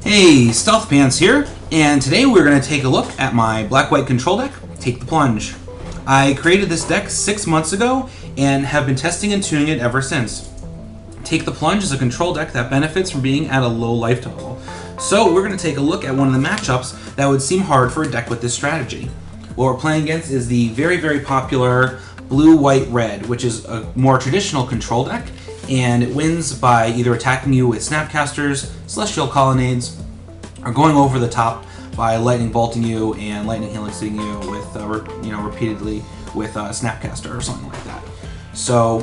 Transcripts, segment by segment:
Hey, Stealthpants here, and today we're going to take a look at my black-white control deck, Take the Plunge. I created this deck 6 months ago and have been testing and tuning it ever since. Take the Plunge is a control deck that benefits from being at a low life total. So we're going to take a look at one of the matchups that would seem hard for a deck with this strategy. What we're playing against is the very popular blue-white-red, which is a more traditional control deck, and it wins by either attacking you with Snapcasters, Celestial Colonnades, or going over the top by lightning bolting you and lightning helixing you with, repeatedly with Snapcaster or something like that. So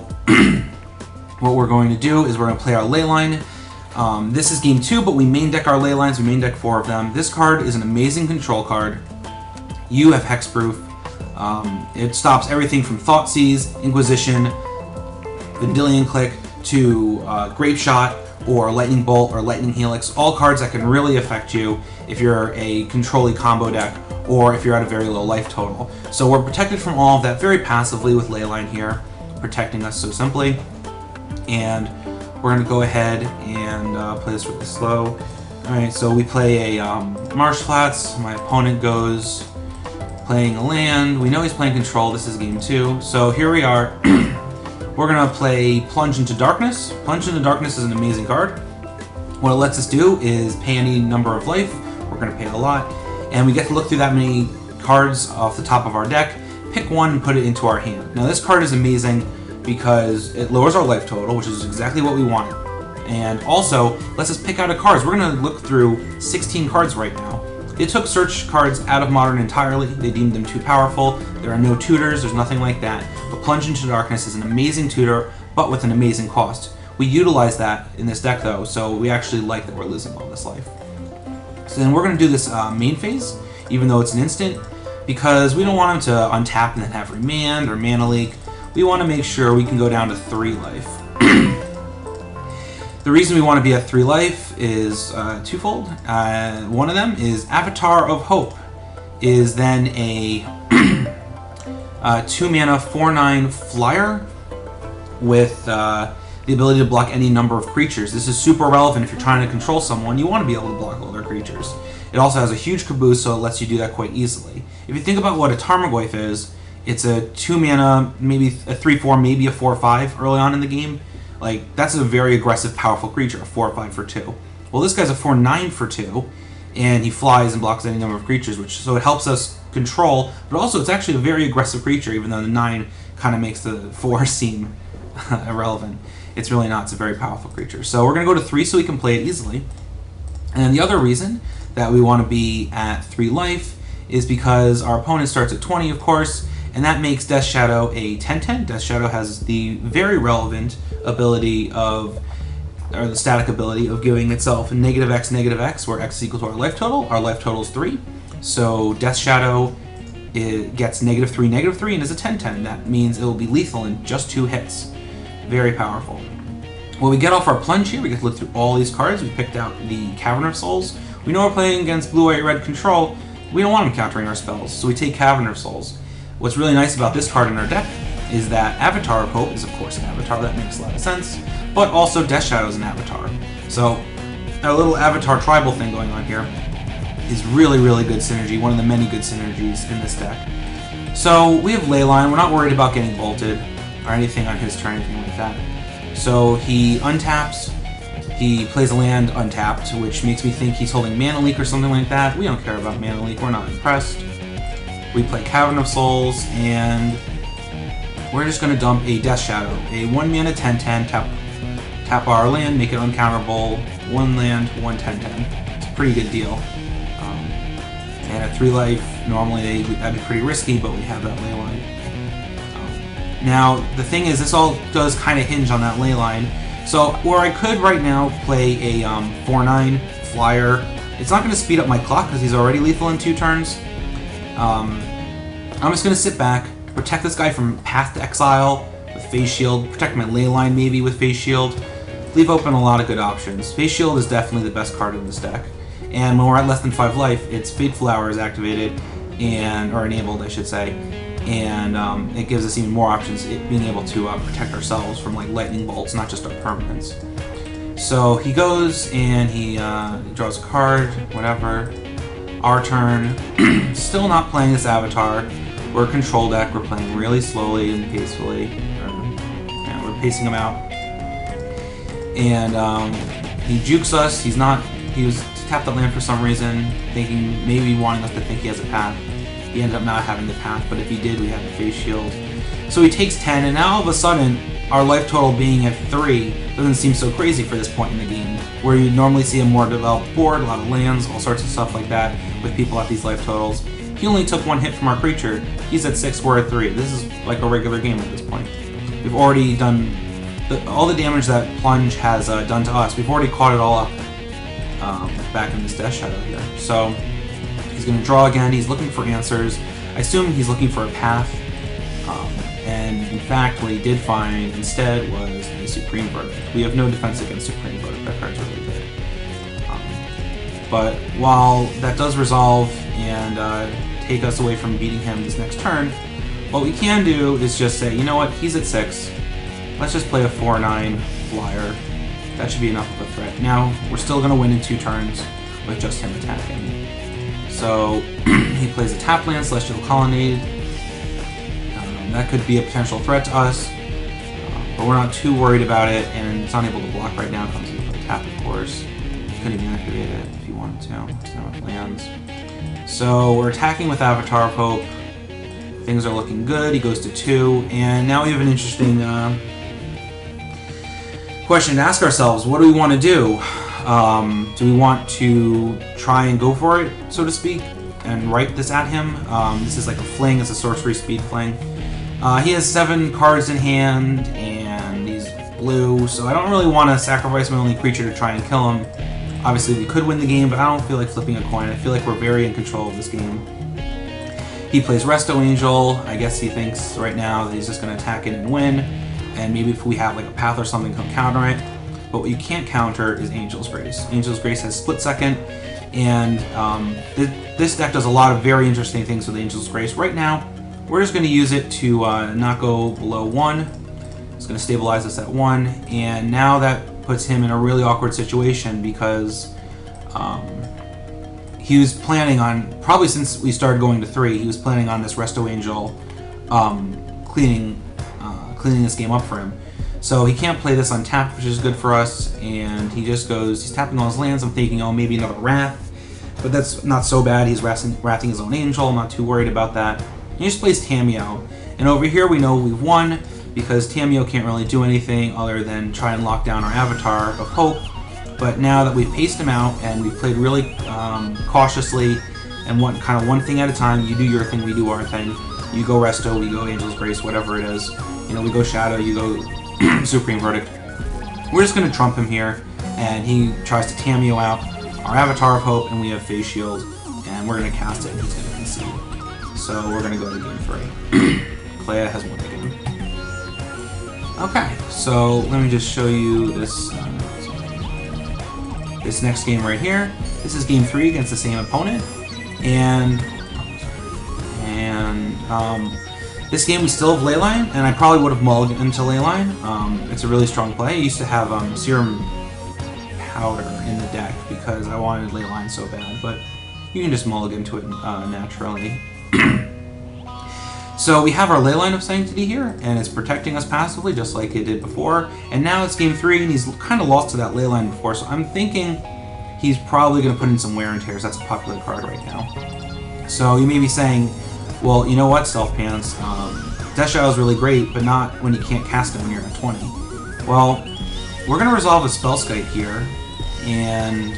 what we're going to do is we're going to play our Leyline. This is game 2, but we main deck our Leylines. We main deck 4 of them. This card is an amazing control card. You have hexproof. It stops everything from Thoughtseize, Inquisition, Vendilion Click, to Grape Shot, or Lightning Bolt, or Lightning Helix, all cards that can really affect you if you're a control-y combo deck, or if you're at a very low life total. So we're protected from all of that very passively with Leyline here, protecting us so simply. And we're going to go ahead and play this really slow. Alright, so we play a Marsh Flats. My opponent goes playing a land. We know he's playing control. This is game 2. So here we are. We're going to play Plunge into Darkness. Plunge into Darkness is an amazing card. What it lets us do is pay any number of life. We're going to pay a lot. And we get to look through that many cards off the top of our deck, pick one and put it into our hand. Now this card is amazing because it lowers our life total, which is exactly what we wanted. And also lets us pick out a cards. We're going to look through 16 cards right now. They took search cards out of Modern entirely. They deemed them too powerful. There are no tutors, there's nothing like that. But Plunge into Darkness is an amazing tutor, but with an amazing cost. We utilize that in this deck though, so we actually like that we're losing all this life. So then we're going to do this main phase, even though it's an instant, because we don't want him to untap and then have Remand or Mana Leak. We want to make sure we can go down to 3 life. The reason we want to be at 3 life is twofold. One of them is Avatar of Hope is then a 2-mana 4/9 flyer with the ability to block any number of creatures. This is super relevant if you're trying to control someone. You want to be able to block all their creatures. It also has a huge caboose, so it lets you do that quite easily. If you think about what a Tarmogoyf is, it's a 2-mana, maybe a 3/4, maybe a 4/5 early on in the game. Like, that's a very aggressive, powerful creature, a 4/5 for 2. Well, this guy's a 4/9 for 2, and he flies and blocks any number of creatures, so it helps us control, but also it's actually a very aggressive creature, even though the 9 kind of makes the 4 seem irrelevant. It's really not. It's a very powerful creature. So we're going to go to 3 so we can play it easily. And the other reason that we want to be at 3 life is because our opponent starts at 20, of course, and that makes Death Shadow a 10/10. Death Shadow has the very relevant ability of, or the static ability of giving itself -X, where X is equal to our life total. Our life total is 3. So Death Shadow, it gets -3, and is a 10/10. That means it will be lethal in just 2 hits. Very powerful. When we get off our Plunge here, we get to look through all these cards. We picked out the Cavern of Souls. We know we're playing against blue-white-red control. We don't want him countering our spells, so we take Cavern of Souls. What's really nice about this card in our deck is that Avatar of Hope is, of course, an avatar. That makes a lot of sense. But also Death Shadow is an avatar. So our little avatar tribal thing going on here is really good synergy. One of the many good synergies in this deck. So we have Leyline. We're not worried about getting bolted or anything on his turn, anything like that. So he untaps. He plays a land untapped, which makes me think he's holding Mana Leak or something like that. We don't care about Mana Leak. We're not impressed. We play Cavern of Souls, and we're just going to dump a Death Shadow. A 1-mana 10/10, tap our land, make it uncounterable, 1 land, 1 10/10. It's a pretty good deal. And at 3 life, normally that'd be pretty risky, but we have that Leyline. Now, the thing is, this all does kind of hinge on that Leyline. So, where I could right now play a 4/9 flyer, it's not going to speed up my clock because he's already lethal in 2 turns. I'm just going to sit back, protect this guy from Path to Exile with Phase Shield, protect my Leyline maybe with Phase Shield, leave open a lot of good options. Phase Shield is definitely the best card in this deck. And when we're at less than 5 life, its Fateful Hour is activated, or enabled, I should say, and it gives us even more options, being able to protect ourselves from like lightning bolts, not just our permanents. So he goes and he draws a card, whatever. Our turn. Still not playing this avatar. We're a control deck. We're playing really slowly and peacefully. We're pacing him out. And he jukes us. He was tapped that land for some reason, thinking, maybe wanting us to think he has a path. He ended up not having the path, but if he did, we had the face shield. So he takes 10, and now all of a sudden, our life total being at 3 doesn't seem so crazy for this point in the game, where you normally see a more developed board, a lot of lands, all sorts of stuff like that, with people at these life totals. He only took 1 hit from our creature. He's at 6, we're at 3. This is like a regular game at this point. We've already done all the damage that Plunge has done to us. We've already caught it all up back in this Death Shadow here. So he's going to draw again. He's looking for answers. I assume he's looking for a path. And in fact, what he did find instead was a Supreme Verdict. We have no defense against Supreme Verdict. That card's really good. But while that does resolve and take us away from beating him this next turn, what we can do is just say, you know what, he's at 6. Let's just play a 4/9 flyer. That should be enough of a threat. Now, we're still going to win in 2 turns with just him attacking. So, he plays a tap land, Celestial Colonnade. That could be a potential threat to us, but we're not too worried about it, and it's unable to block right now. It comes in for the tap, of course. You couldn't even activate it if you wanted to. It's now it lands. So, we're attacking with Avatar of Hope. Things are looking good. He goes to 2, and now we have an interesting question to ask ourselves. What do we want to do? Do we want to try and go for it, so to speak, and write this at him? This is like a fling. It's a sorcery speed fling. He has 7 cards in hand, and he's blue, so I don't really want to sacrifice my only creature to try and kill him. Obviously, we could win the game, but I don't feel like flipping a coin. I feel like we're very in control of this game. He plays Resto Angel. I guess he thinks right now that he's just going to attack it and win. And maybe if we have like a path or something, he'll counter it. But what you can't counter is Angel's Grace. Angel's Grace has Split Second, and this deck does a lot of very interesting things with Angel's Grace. Right now, we're just going to use it to not go below 1. It's going to stabilize us at 1, and now that puts him in a really awkward situation because he was planning on, probably since we started going to 3, he was planning on this Resto Angel cleaning this game up for him. So he can't play this untapped, which is good for us, and he just goes, he's tapping all his lands. I'm thinking, oh, maybe another Wrath, but that's not so bad. He's wrathing his own Angel. I'm not too worried about that. He just plays Tamiyo, and over here we know we've won because Tamiyo can't really do anything other than try and lock down our Avatar of Hope. But now that we've paced him out and we've played really cautiously and one thing at a time, you do your thing, we do our thing. You go Resto, we go Angel's Grace, whatever it is. You know, we go Shadow, you go Supreme Verdict. We're just going to trump him here, and he tries to Tamiyo out our Avatar of Hope, and we have Face Shield, and we're going to cast it, and he's going to concede. So we're going to go to game 3. Kahleya has won the game. Okay, so let me just show you this this next game right here. This is game 3 against the same opponent, and this game we still have Leyline, and I probably would have mulliganed into Leyline. It's a really strong play. I used to have Serum Powder in the deck because I wanted Leyline so bad, but you can just mulligan to it naturally. So we have our Leyline of Sanctity here, and it's protecting us passively just like it did before. And now it's game 3, and he's kind of lost to that Leyline before, so I'm thinking he's probably going to put in some Wear and Tears. That's a popular card right now. So you may be saying, well, you know what, Stealthpants, Death Shadow is really great, but not when you can't cast it when you're at 20. Well, we're going to resolve a Spellskite here, and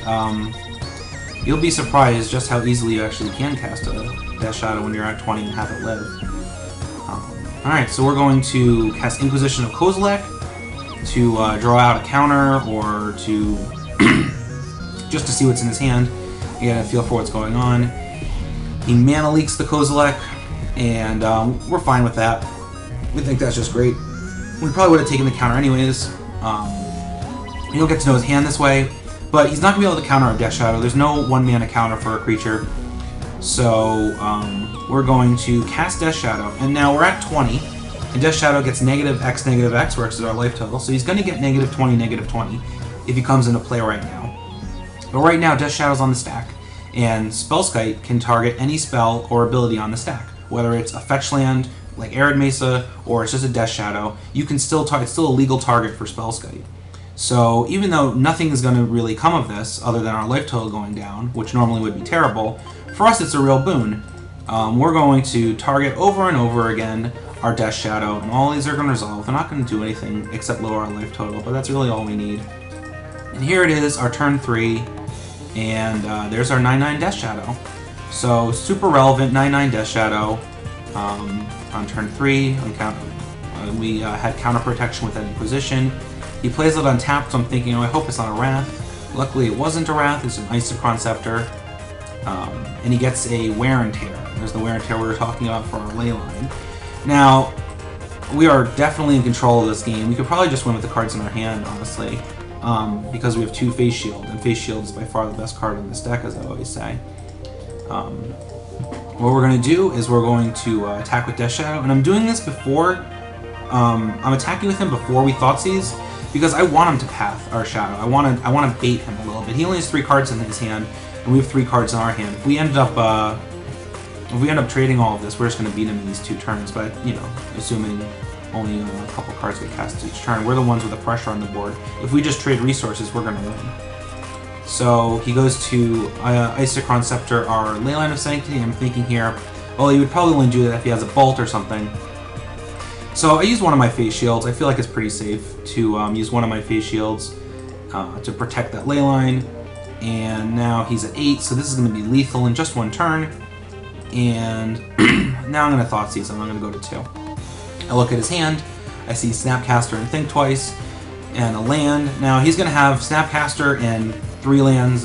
you'll be surprised just how easily you actually can cast a Death Shadow when you're at 20 and have it live. Alright, so we're going to cast Inquisition of Kozilek to draw out a counter, or to just to see what's in his hand, get a feel for what's going on. He mana leaks the Kozilek, and we're fine with that. We think that's just great. We probably would have taken the counter anyways. You don't get to know his hand this way, but he's not going to be able to counter our Death Shadow. There's no 1 mana counter for a creature. So we're going to cast Death Shadow, and now we're at 20, and Death Shadow gets -X, -X, which is our life total, so he's going to get -20, -20. if he comes into play right now. But right now, Death Shadow's on the stack, and Spellskite can target any spell or ability on the stack. Whether it's a fetch land, like Arid Mesa, or it's just a Death Shadow, you can still it's still a legal target for Spellskite. So even though nothing is going to really come of this, other than our life total going down, which normally would be terrible, for us it's a real boon. We're going to target over and over again our Death Shadow, and all these are going to resolve. They're not going to do anything except lower our life total, but that's really all we need. And here it is, our turn 3, and there's our 9/9 Death Shadow. So super relevant 9/9 Death Shadow on turn 3. We had counter protection with that Inquisition. He plays it untapped, so I'm thinking, oh, I hope it's not a Wrath. Luckily it wasn't a Wrath, it's an Isochron Scepter. And he gets a Wear and Tear. There's the Wear and Tear we were talking about for our Leyline. Now, we are definitely in control of this game. We could probably just win with the cards in our hand, honestly, because we have 2 Face Shield, and Face Shield is by far the best card in this deck, as I always say. What we're going to do is we're going to attack with Death Shadow, and I'm doing this before, I'm attacking with him before we Thoughtseize, because I want him to path our Shadow. I want to bait him a little bit. He only has 3 cards in his hand, and we have 3 cards in our hand. If we end up trading all of this, we're just going to beat him in these 2 turns. But you know, assuming only a couple cards get cast each turn, we're the ones with the pressure on the board. If we just trade resources, we're going to win. So he goes to Isochron Scepter, our Leyline of Sanctity. I'm thinking here, well, he would probably only do that if he has a Bolt or something. So I use one of my Face Shields. I feel like it's pretty safe to use one of my Face Shields to protect that Leyline. And now he's at 8, so this is going to be lethal in just 1 turn. And now I'm going to Thoughtseize him. I'm going to go to 2. I look at his hand. I see Snapcaster and Think Twice, and a land. Now he's going to have Snapcaster and 3 lands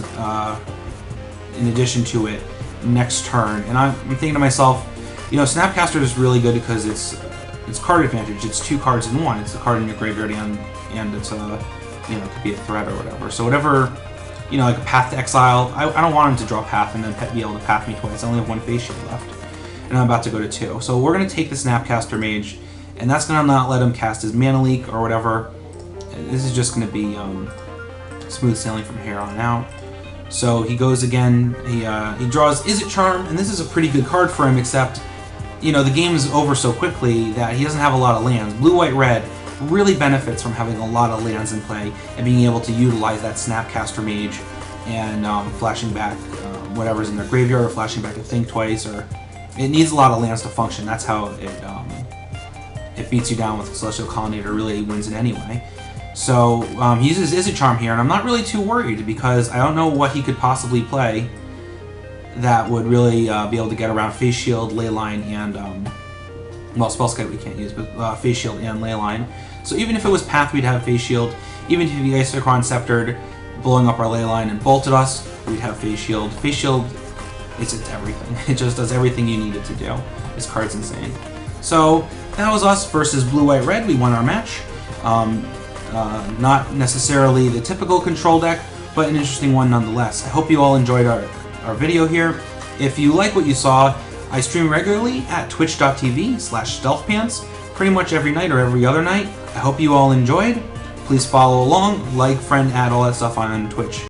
in addition to it next turn. And I'm thinking to myself, you know, Snapcaster is really good because it's card advantage. It's 2 cards in 1. It's a card in your graveyard and it's a, you know, it could be a threat or whatever. So whatever, you know, like a Path to Exile, I don't want him to draw Path and then be able to path me twice. I only have 1 Face Shield left, and I'm about to go to 2. So we're going to take the Snapcaster Mage, and that's going to not let him cast his Mana Leak or whatever. This is just going to be smooth sailing from here on out. So he goes again, he draws Izzet Charm, and this is a pretty good card for him, except, you know, the game is over so quickly that he doesn't have a lot of lands. Blue, white, red really benefits from having a lot of lands in play and being able to utilize that Snapcaster Mage and flashing back whatever's in their graveyard, or flashing back a Think Twice, or it needs a lot of lands to function. That's how it beats you down with Celestial Colonnade, or really wins it anyway. So he uses Izzet Charm here, and I'm not really too worried because I don't know what he could possibly play that would really be able to get around Face Shield, Leyline, and well, Spellskite we can't use, but Face Shield and Leyline. So even if it was Path, we'd have Face Shield. Even if he Isochron Sceptered, blowing up our Leyline and bolted us, we'd have Face Shield. Face Shield, it's everything. It just does everything you need it to do. This card's insane. So that was us versus Blue, White, Red. We won our match. Not necessarily the typical control deck, but an interesting one nonetheless. I hope you all enjoyed our video here. If you like what you saw, I stream regularly at twitch.tv/stealthpants, pretty much every night or every other night. I hope you all enjoyed. Please follow along, like, friend, add, all that stuff on Twitch.